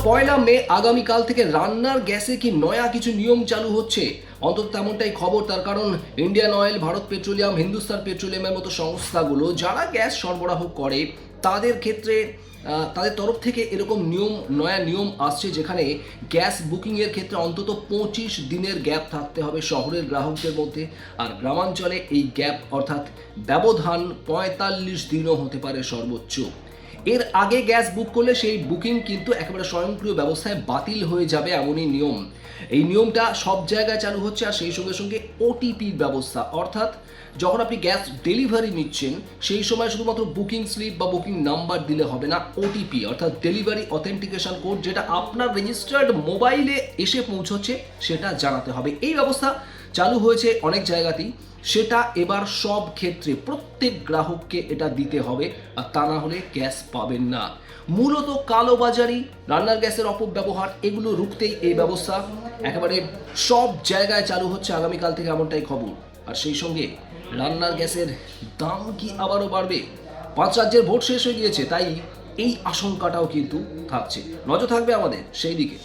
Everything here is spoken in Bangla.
পয়লা মে আগামীকাল থেকে রান্নার গ্যাসে কি নয়া কিছু নিয়ম চালু হচ্ছে, অন্তত তেমনটাই খবর। তার কারণ Indian Oil, Bharat Petroleum, Hindustan পেট্রোলিয়ামের মতো সংস্থাগুলো যারা গ্যাস সরবরাহ করে তাদের ক্ষেত্রে তাদের তরফ থেকে এরকম নয়া নিয়ম আসছে, যেখানে গ্যাস বুকিংয়ের ক্ষেত্রে অন্তত 25 দিনের গ্যাপ থাকতে হবে শহরের গ্রাহকদের মধ্যে, আর গ্রামাঞ্চলে এই গ্যাপ অর্থাৎ ব্যবধান 45 দিনও হতে পারে সর্বোচ্চ। এর আগে গ্যাস বুক করলে সেই বুকিং কিন্তু একেবারে স্বয়ংক্রিয় ব্যবস্থায় বাতিল হয়ে যাবে, এমনই নিয়ম। এই নিয়মটা সব জায়গায় চালু হচ্ছে, আর সেই সঙ্গে সঙ্গে ওটিপি ব্যবস্থা, অর্থাৎ যখন আপনি গ্যাস ডেলিভারি নিচ্ছেন সেই সময় শুধুমাত্র বুকিং স্লিপ বা বুকিং নাম্বার দিলে হবে না, ওটিপি অর্থাৎ ডেলিভারি অথেন্টিকেশন কোড, যেটা আপনার রেজিস্টার্ড মোবাইলে এসে পৌঁছচ্ছে সেটা জানাতে হবে। এই ব্যবস্থা চালু হয়েছে অনেক জায়গাতেই, সেটা এবার সব ক্ষেত্রে প্রত্যেক গ্রাহককে এটা দিতে হবে, আর তা না হলে গ্যাস পাবেন না। মূলত কালোবাজারি, রান্নার গ্যাসের অপব্যবহার, এগুলো রুখতেই এই ব্যবস্থা একেবারে সব জায়গায় চালু হচ্ছে আগামীকাল থেকে, এমনটাই খবর। আর সেই সঙ্গে রান্নার গ্যাসের দাম কি আবারও বাড়বে? 5 রাজ্যের ভোট শেষ হয়ে গিয়েছে, তাই এই আশঙ্কাটাও কিন্তু থাকছে। নজর থাকবে আমাদের সেই দিকে।